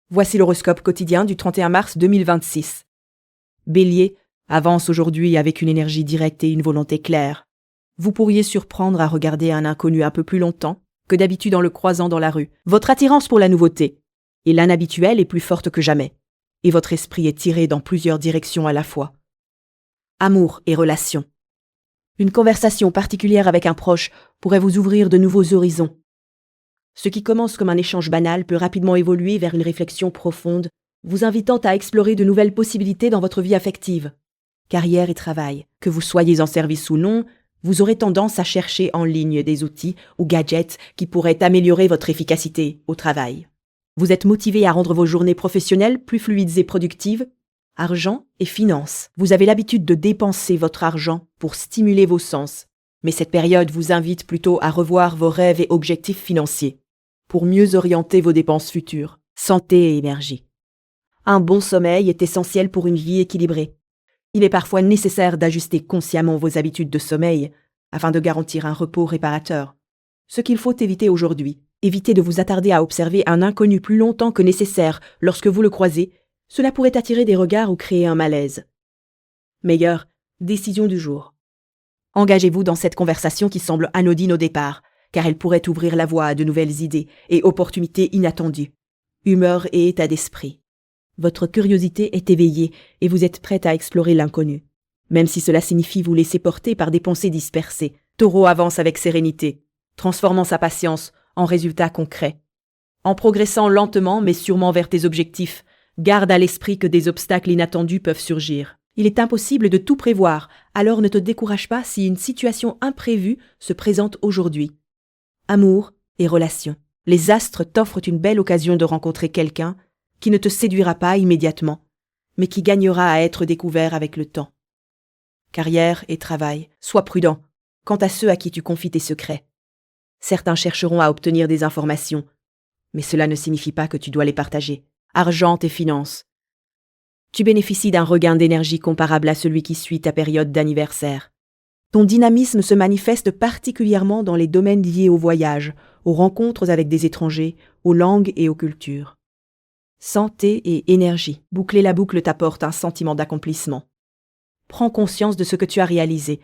Voici l'horoscope quotidien du 31 mars 2026. Bélier, avance aujourd'hui avec une énergie directe et une volonté claire. Vous pourriez surprendre à regarder un inconnu un peu plus longtemps que d'habitude en le croisant dans la rue. Votre attirance pour la nouveauté et l'inhabituel est plus forte que jamais, et votre esprit est tiré dans plusieurs directions à la fois. Amour et relations. Une conversation particulière avec un proche pourrait vous ouvrir de nouveaux horizons. Ce qui commence comme un échange banal peut rapidement évoluer vers une réflexion profonde, vous invitant à explorer de nouvelles possibilités dans votre vie affective. Carrière et travail. Que vous soyez en service ou non, vous aurez tendance à chercher en ligne des outils ou gadgets qui pourraient améliorer votre efficacité au travail. Vous êtes motivé à rendre vos journées professionnelles plus fluides et productives. Argent et finances. Vous avez l'habitude de dépenser votre argent pour stimuler vos sens, mais cette période vous invite plutôt à revoir vos rêves et objectifs financiers pour mieux orienter vos dépenses futures. Santé et énergie. Un bon sommeil est essentiel pour une vie équilibrée. Il est parfois nécessaire d'ajuster consciemment vos habitudes de sommeil afin de garantir un repos réparateur. Ce qu'il faut éviter aujourd'hui, évitez de vous attarder à observer un inconnu plus longtemps que nécessaire lorsque vous le croisez, cela pourrait attirer des regards ou créer un malaise. Meilleure décision du jour. Engagez-vous dans cette conversation qui semble anodine au départ, car elle pourrait ouvrir la voie à de nouvelles idées et opportunités inattendues. Humeur et état d'esprit. Votre curiosité est éveillée et vous êtes prête à explorer l'inconnu. Même si cela signifie vous laisser porter par des pensées dispersées, Taureau avance avec sérénité, transformant sa patience en résultats concrets. En progressant lentement mais sûrement vers tes objectifs, garde à l'esprit que des obstacles inattendus peuvent surgir. Il est impossible de tout prévoir, alors ne te décourage pas si une situation imprévue se présente aujourd'hui. Amour et relations. Les astres t'offrent une belle occasion de rencontrer quelqu'un qui ne te séduira pas immédiatement, mais qui gagnera à être découvert avec le temps. Carrière et travail. Sois prudent quant à ceux à qui tu confies tes secrets. Certains chercheront à obtenir des informations, mais cela ne signifie pas que tu dois les partager. Argent et finances. Tu bénéficies d'un regain d'énergie comparable à celui qui suit ta période d'anniversaire. Ton dynamisme se manifeste particulièrement dans les domaines liés au voyage, aux rencontres avec des étrangers, aux langues et aux cultures. Santé et énergie. Boucler la boucle t'apporte un sentiment d'accomplissement. Prends conscience de ce que tu as réalisé.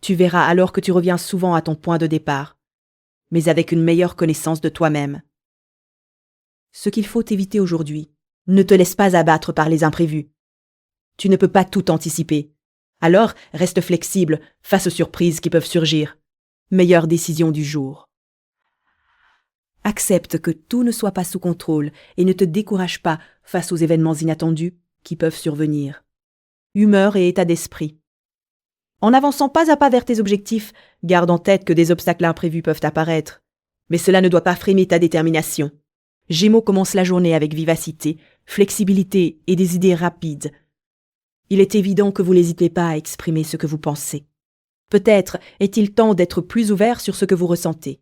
Tu verras alors que tu reviens souvent à ton point de départ, mais avec une meilleure connaissance de toi-même. Ce qu'il faut éviter aujourd'hui, ne te laisse pas abattre par les imprévus. Tu ne peux pas tout anticiper. Alors, reste flexible face aux surprises qui peuvent surgir. Meilleure décision du jour. Accepte que tout ne soit pas sous contrôle et ne te décourage pas face aux événements inattendus qui peuvent survenir. Humeur et état d'esprit. En avançant pas à pas vers tes objectifs, garde en tête que des obstacles imprévus peuvent apparaître. Mais cela ne doit pas freiner ta détermination. Gémeaux commence la journée avec vivacité, flexibilité et des idées rapides. Il est évident que vous n'hésitez pas à exprimer ce que vous pensez. Peut-être est-il temps d'être plus ouvert sur ce que vous ressentez.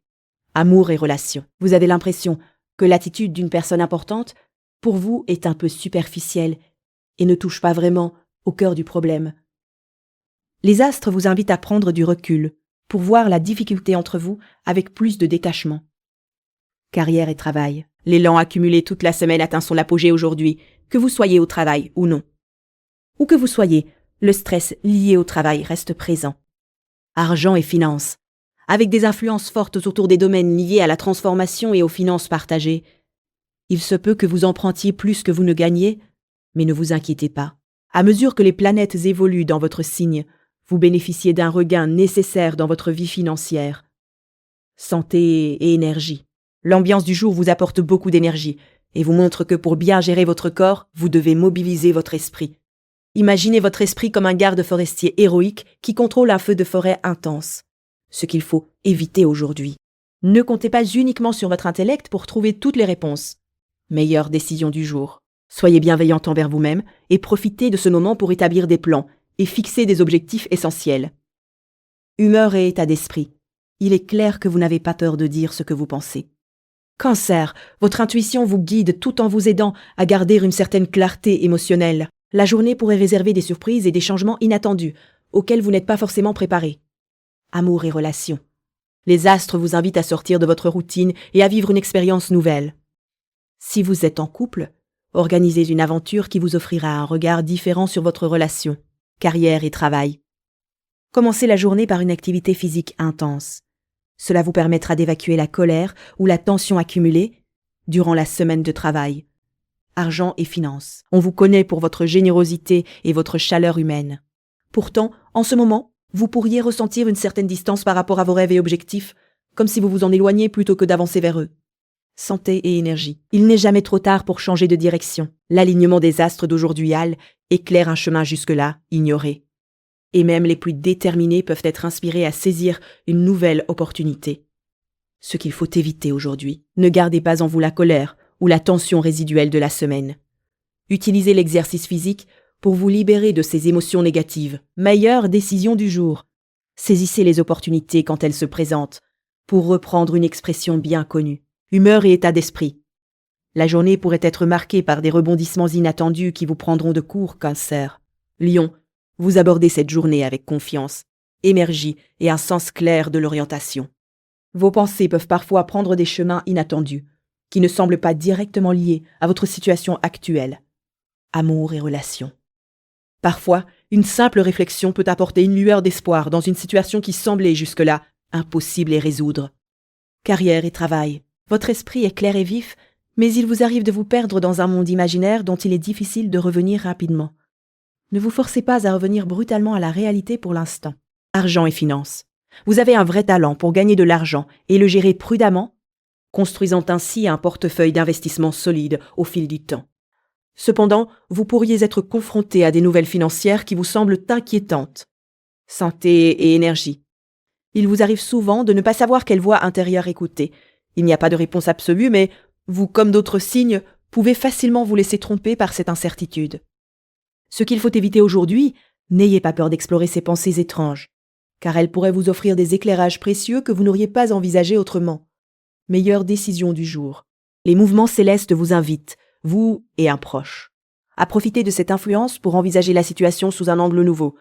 Amour et relations. Vous avez l'impression que l'attitude d'une personne importante, pour vous, est un peu superficielle et ne touche pas vraiment au cœur du problème. Les astres vous invitent à prendre du recul pour voir la difficulté entre vous avec plus de détachement. Carrière et travail. L'élan accumulé toute la semaine atteint son apogée aujourd'hui, que vous soyez au travail ou non. Où que vous soyez, le stress lié au travail reste présent. Argent et finances. Avec des influences fortes autour des domaines liés à la transformation et aux finances partagées, il se peut que vous empruntiez plus que vous ne gagnez, mais ne vous inquiétez pas. À mesure que les planètes évoluent dans votre signe, vous bénéficiez d'un regain nécessaire dans votre vie financière. Santé et énergie. L'ambiance du jour vous apporte beaucoup d'énergie et vous montre que pour bien gérer votre corps, vous devez mobiliser votre esprit. Imaginez votre esprit comme un garde forestier héroïque qui contrôle un feu de forêt intense. Ce qu'il faut éviter aujourd'hui. Ne comptez pas uniquement sur votre intellect pour trouver toutes les réponses. Meilleure décision du jour. Soyez bienveillante envers vous-même et profitez de ce moment pour établir des plans et fixer des objectifs essentiels. Humeur et état d'esprit. Il est clair que vous n'avez pas peur de dire ce que vous pensez. Cancer, votre intuition vous guide tout en vous aidant à garder une certaine clarté émotionnelle. La journée pourrait réserver des surprises et des changements inattendus, auxquels vous n'êtes pas forcément préparé. Amour et relations. Les astres vous invitent à sortir de votre routine et à vivre une expérience nouvelle. Si vous êtes en couple, Organisez une aventure qui vous offrira un regard différent sur votre relation, carrière et travail. Commencez la journée par une activité physique intense. Cela vous permettra d'évacuer la colère ou la tension accumulée durant la semaine de travail. Argent et finances. On vous connaît pour votre générosité et votre chaleur humaine. Pourtant, en ce moment, vous pourriez ressentir une certaine distance par rapport à vos rêves et objectifs, comme si vous vous en éloigniez plutôt que d'avancer vers eux. Santé et énergie. Il n'est jamais trop tard pour changer de direction. L'alignement des astres d'aujourd'hui éclaire un chemin jusque-là ignoré. Et même les plus déterminés peuvent être inspirés à saisir une nouvelle opportunité. Ce qu'il faut éviter aujourd'hui. Ne gardez pas en vous la colère ou la tension résiduelle de la semaine. Utilisez l'exercice physique pour vous libérer de ces émotions négatives. Meilleure décision du jour. Saisissez les opportunités quand elles se présentent, pour reprendre une expression bien connue. Humeur et état d'esprit. La journée pourrait être marquée par des rebondissements inattendus qui vous prendront de court, Cancer. Lion, vous abordez cette journée avec confiance, énergie et un sens clair de l'orientation. Vos pensées peuvent parfois prendre des chemins inattendus, qui ne semblent pas directement liés à votre situation actuelle. Amour et relations. Parfois, une simple réflexion peut apporter une lueur d'espoir dans une situation qui semblait jusque-là impossible à résoudre. Carrière et travail. Votre esprit est clair et vif, mais il vous arrive de vous perdre dans un monde imaginaire dont il est difficile de revenir rapidement. Ne vous forcez pas à revenir brutalement à la réalité pour l'instant. Argent et finances. Vous avez un vrai talent pour gagner de l'argent et le gérer prudemment, construisant ainsi un portefeuille d'investissement solide au fil du temps. Cependant, vous pourriez être confronté à des nouvelles financières qui vous semblent inquiétantes. Santé et énergie. Il vous arrive souvent de ne pas savoir quelle voix intérieure écouter. Il n'y a pas de réponse absolue, mais vous, comme d'autres signes, pouvez facilement vous laisser tromper par cette incertitude. Ce qu'il faut éviter aujourd'hui, n'ayez pas peur d'explorer ces pensées étranges, car elles pourraient vous offrir des éclairages précieux que vous n'auriez pas envisagés autrement. Meilleure décision du jour. Les mouvements célestes vous invitent, vous et un proche, à profiter de cette influence pour envisager la situation sous un angle nouveau,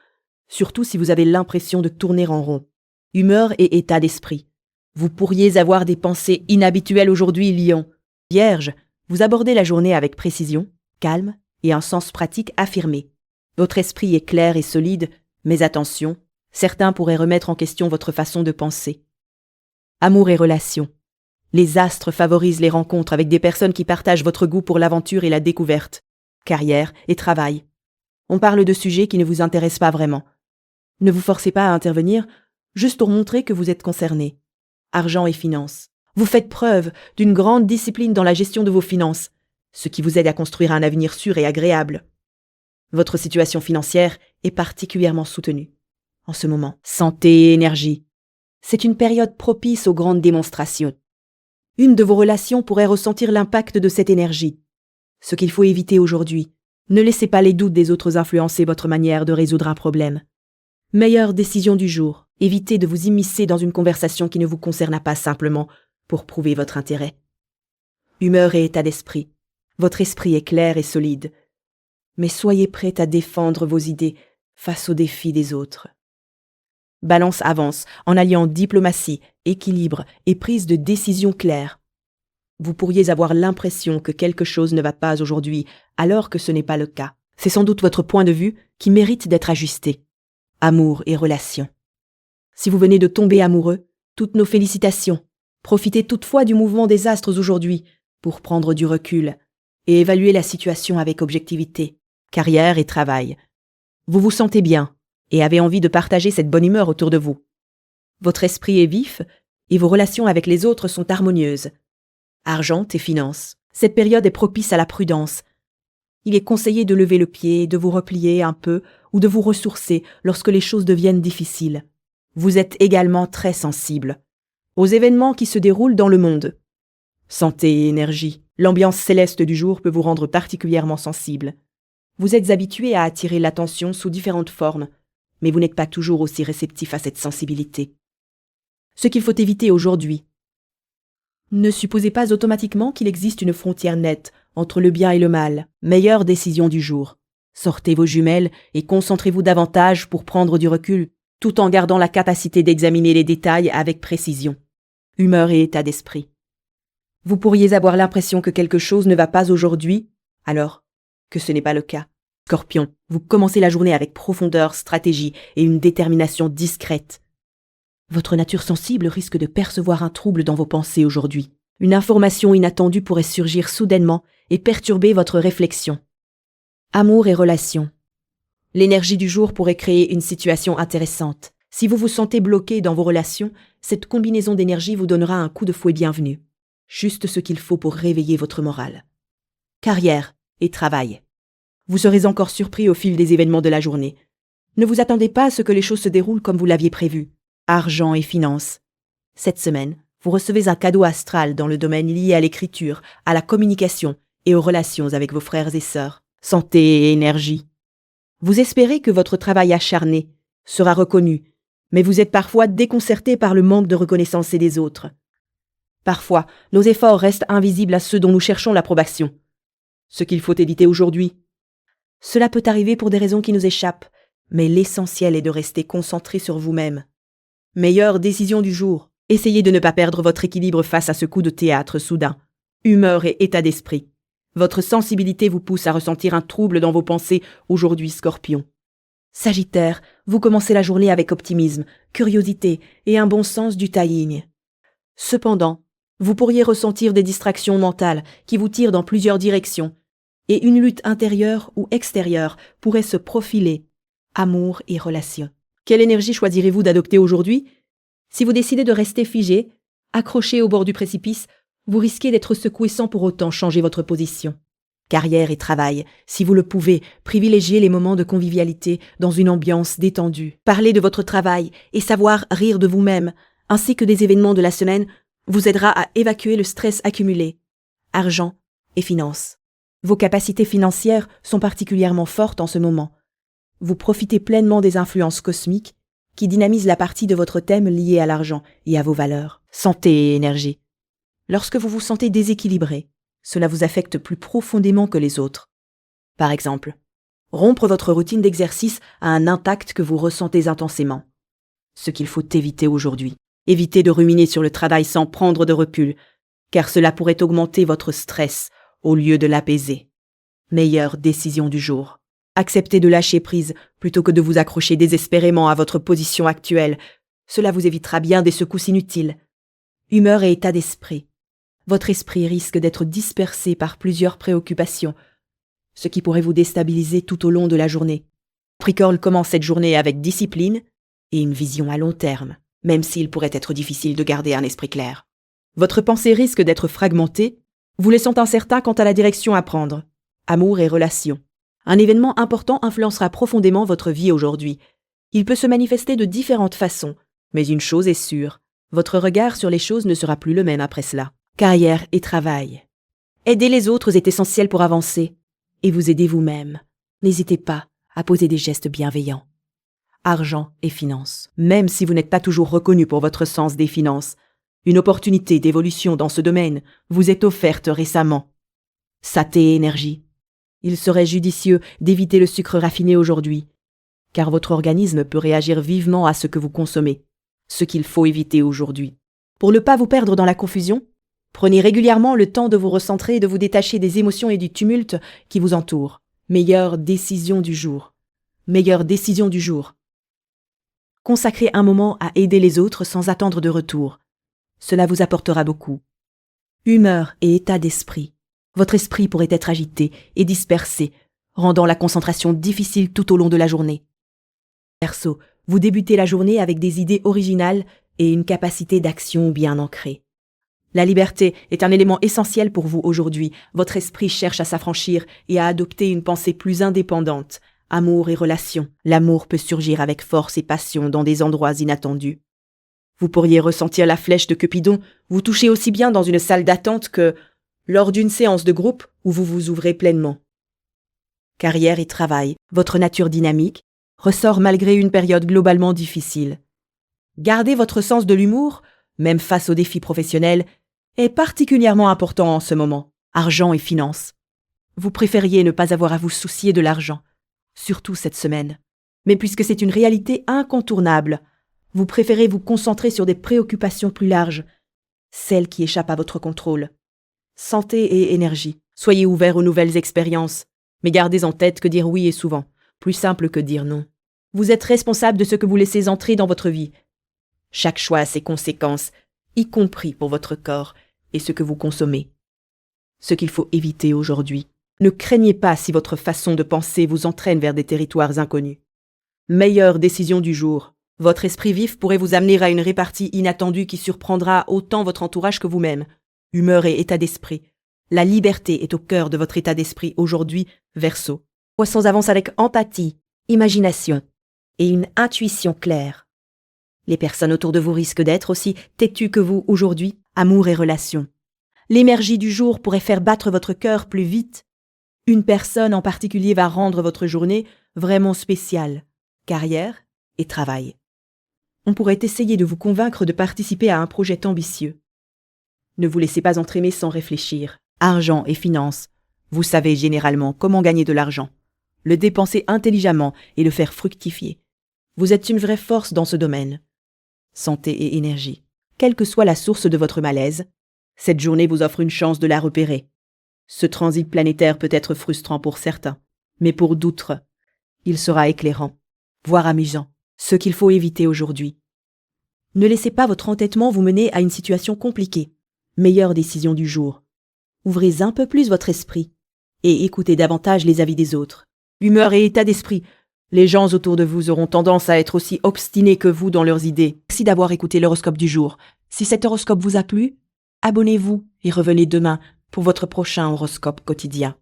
surtout si vous avez l'impression de tourner en rond. Humeur et état d'esprit. Vous pourriez avoir des pensées inhabituelles aujourd'hui, Lion. Vierge, vous abordez la journée avec précision, calme et un sens pratique affirmé. Votre esprit est clair et solide, mais attention, certains pourraient remettre en question votre façon de penser. Amour et relations. Les astres favorisent les rencontres avec des personnes qui partagent votre goût pour l'aventure et la découverte. Carrière et travail. On parle de sujets qui ne vous intéressent pas vraiment. Ne vous forcez pas à intervenir, juste pour montrer que vous êtes concerné. Argent et finances. Vous faites preuve d'une grande discipline dans la gestion de vos finances, ce qui vous aide à construire un avenir sûr et agréable. Votre situation financière est particulièrement soutenue. En ce moment, santé et énergie. C'est une période propice aux grandes démonstrations. Une de vos relations pourrait ressentir l'impact de cette énergie. Ce qu'il faut éviter aujourd'hui, ne laissez pas les doutes des autres influencer votre manière de résoudre un problème. Meilleure décision du jour, évitez de vous immiscer dans une conversation qui ne vous concerne pas simplement pour prouver votre intérêt. Humeur et état d'esprit. Votre esprit est clair et solide. Mais soyez prêt à défendre vos idées face aux défis des autres. Balance avance en alliant diplomatie, équilibre et prise de décision claire. Vous pourriez avoir l'impression que quelque chose ne va pas aujourd'hui, alors que ce n'est pas le cas. C'est sans doute votre point de vue qui mérite d'être ajusté. Amour et relations. Si vous venez de tomber amoureux, toutes nos félicitations. Profitez toutefois du mouvement des astres aujourd'hui pour prendre du recul et évaluer la situation avec objectivité. Carrière et travail. Vous vous sentez bien et avez envie de partager cette bonne humeur autour de vous. Votre esprit est vif et vos relations avec les autres sont harmonieuses. Argent et finances. Cette période est propice à la prudence. Il est conseillé de lever le pied, de vous replier un peu ou de vous ressourcer lorsque les choses deviennent difficiles. Vous êtes également très sensible aux événements qui se déroulent dans le monde. Santé et énergie. L'ambiance céleste du jour peut vous rendre particulièrement sensible. Vous êtes habitué à attirer l'attention sous différentes formes, mais vous n'êtes pas toujours aussi réceptif à cette sensibilité. Ce qu'il faut éviter aujourd'hui. Ne supposez pas automatiquement qu'il existe une frontière nette entre le bien et le mal. Meilleure décision du jour. Sortez vos jumelles et concentrez-vous davantage pour prendre du recul, tout en gardant la capacité d'examiner les détails avec précision. Humeur et état d'esprit. Vous pourriez avoir l'impression que quelque chose ne va pas aujourd'hui, Alors que ce n'est pas le cas. Scorpion, vous commencez la journée avec profondeur, stratégie et une détermination discrète. Votre nature sensible risque de percevoir un trouble dans vos pensées aujourd'hui. Une information inattendue pourrait surgir soudainement et perturber votre réflexion. Amour et relations. L'énergie du jour pourrait créer une situation intéressante. Si vous vous sentez bloqué dans vos relations, cette combinaison d'énergie vous donnera un coup de fouet bienvenu. Juste ce qu'il faut pour réveiller votre morale. Carrière et travail. Vous serez encore surpris au fil des événements de la journée. Ne vous attendez pas à ce que les choses se déroulent comme vous l'aviez prévu. Argent et finances. Cette semaine, vous recevez un cadeau astral dans le domaine lié à l'écriture, à la communication et aux relations avec vos frères et sœurs. Santé et énergie. Vous espérez que votre travail acharné sera reconnu, mais vous êtes parfois déconcerté par le manque de reconnaissance des autres. Parfois, nos efforts restent invisibles à ceux dont nous cherchons l'approbation. Ce qu'il faut éviter aujourd'hui. Cela peut arriver pour des raisons qui nous échappent, mais l'essentiel est de rester concentré sur vous-même. Meilleure décision du jour. Essayez de ne pas perdre votre équilibre face à ce coup de théâtre soudain. Humeur et état d'esprit. Votre sensibilité vous pousse à ressentir un trouble dans vos pensées aujourd'hui, Scorpion. Sagittaire, vous commencez la journée avec optimisme, curiosité et un bon sens du timing. Cependant, vous pourriez ressentir des distractions mentales qui vous tirent dans plusieurs directions, et une lutte intérieure ou extérieure pourrait se profiler. Amour et relations. Quelle énergie choisirez-vous d'adopter aujourd'hui ? Si vous décidez de rester figé, accroché au bord du précipice, vous risquez d'être secoué sans pour autant changer votre position. Carrière et travail, si vous le pouvez, privilégiez les moments de convivialité dans une ambiance détendue. Parler de votre travail et savoir rire de vous-même, ainsi que des événements de la semaine, vous aidera à évacuer le stress accumulé. Argent et finances. Vos capacités financières sont particulièrement fortes en ce moment. Vous profitez pleinement des influences cosmiques qui dynamisent la partie de votre thème liée à l'argent et à vos valeurs. Santé et énergie. Lorsque vous vous sentez déséquilibré, cela vous affecte plus profondément que les autres. Par exemple, rompre votre routine d'exercice a un impact que vous ressentez intensément. Ce qu'il faut éviter aujourd'hui. Évitez de ruminer sur le travail sans prendre de recul, car cela pourrait augmenter votre stress au lieu de l'apaiser. Meilleure décision du jour. Acceptez de lâcher prise plutôt que de vous accrocher désespérément à votre position actuelle. Cela vous évitera bien des secousses inutiles. Humeur et état d'esprit. Votre esprit risque d'être dispersé par plusieurs préoccupations, ce qui pourrait vous déstabiliser tout au long de la journée. Capricorne commence cette journée avec discipline et une vision à long terme, même s'il pourrait être difficile de garder un esprit clair. Votre pensée risque d'être fragmentée, vous laissant incertain quant à la direction à prendre. Amour et relations. Un événement important influencera profondément votre vie aujourd'hui. Il peut se manifester de différentes façons, mais une chose est sûre, votre regard sur les choses ne sera plus le même après cela. Carrière et travail. Aider les autres est essentiel pour avancer, et vous aider vous-même. N'hésitez pas à poser des gestes bienveillants. Argent et finances. Même si vous n'êtes pas toujours reconnu pour votre sens des finances, une opportunité d'évolution dans ce domaine vous est offerte récemment. Santé et énergie. Il serait judicieux d'éviter le sucre raffiné aujourd'hui, car votre organisme peut réagir vivement à ce que vous consommez, ce qu'il faut éviter aujourd'hui. Pour ne pas vous perdre dans la confusion, prenez régulièrement le temps de vous recentrer et de vous détacher des émotions et du tumulte qui vous entourent. Meilleure décision du jour. Meilleure décision du jour. Consacrez un moment à aider les autres sans attendre de retour. Cela vous apportera beaucoup. Humeur et état d'esprit. Votre esprit pourrait être agité et dispersé, rendant la concentration difficile tout au long de la journée. Verseau, vous débutez la journée avec des idées originales et une capacité d'action bien ancrée. La liberté est un élément essentiel pour vous aujourd'hui. Votre esprit cherche à s'affranchir et à adopter une pensée plus indépendante. Amour et relations. L'amour peut surgir avec force et passion dans des endroits inattendus. Vous pourriez ressentir la flèche de Cupidon vous toucher aussi bien dans une salle d'attente que lors d'une séance de groupe où vous vous ouvrez pleinement. Carrière et travail. Votre nature dynamique ressort malgré une période globalement difficile. Gardez votre sens de l'humour, même face aux défis professionnels, est particulièrement important en ce moment. Argent et finances. Vous préfériez ne pas avoir à vous soucier de l'argent, surtout cette semaine. Mais puisque c'est une réalité incontournable, vous préférez vous concentrer sur des préoccupations plus larges, celles qui échappent à votre contrôle. Santé et énergie. Soyez ouverts aux nouvelles expériences, mais gardez en tête que dire oui est souvent plus simple que dire non. Vous êtes responsable de ce que vous laissez entrer dans votre vie. Chaque choix a ses conséquences, y compris pour votre corps et ce que vous consommez. Ce qu'il faut éviter aujourd'hui, ne craignez pas si votre façon de penser vous entraîne vers des territoires inconnus. Meilleure décision du jour. Votre esprit vif pourrait vous amener à une répartie inattendue qui surprendra autant votre entourage que vous-même. Humeur et état d'esprit. La liberté est au cœur de votre état d'esprit aujourd'hui, Verseau. Poissons avancent avec empathie, imagination et une intuition claire. Les personnes autour de vous risquent d'être aussi têtues que vous aujourd'hui, amour et relations. L'énergie du jour pourrait faire battre votre cœur plus vite. Une personne en particulier va rendre votre journée vraiment spéciale. Carrière et travail. On pourrait essayer de vous convaincre de participer à un projet ambitieux. Ne vous laissez pas entraîner sans réfléchir. Argent et finances. Vous savez généralement comment gagner de l'argent, le dépenser intelligemment et le faire fructifier. Vous êtes une vraie force dans ce domaine. Santé et énergie. Quelle que soit la source de votre malaise, cette journée vous offre une chance de la repérer. Ce transit planétaire peut être frustrant pour certains, mais pour d'autres, il sera éclairant, voire amusant, ce qu'il faut éviter aujourd'hui. Ne laissez pas votre entêtement vous mener à une situation compliquée. Meilleure décision du jour. Ouvrez un peu plus votre esprit et écoutez davantage les avis des autres. Humeur et état d'esprit. Les gens autour de vous auront tendance à être aussi obstinés que vous dans leurs idées. Merci d'avoir écouté l'horoscope du jour. Si cet horoscope vous a plu, abonnez-vous et revenez demain pour votre prochain horoscope quotidien.